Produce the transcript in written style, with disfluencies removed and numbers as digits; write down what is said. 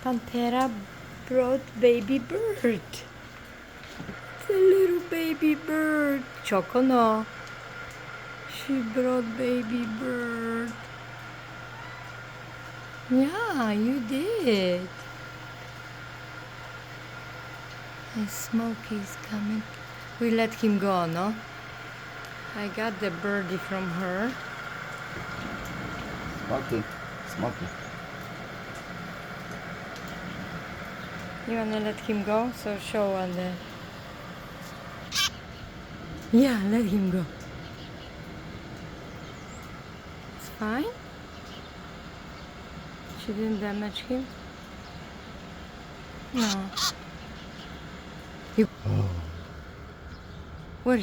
Pantera brought baby bird. The little baby bird. Choco, no. She brought baby bird. Yeah, you did. And Smokey's coming. We let him go, no? I got the birdie from her. Smokey, Smokey. You wanna let him go? So show on the... Yeah, let him go. It's fine? She didn't damage him? No. You... Where he...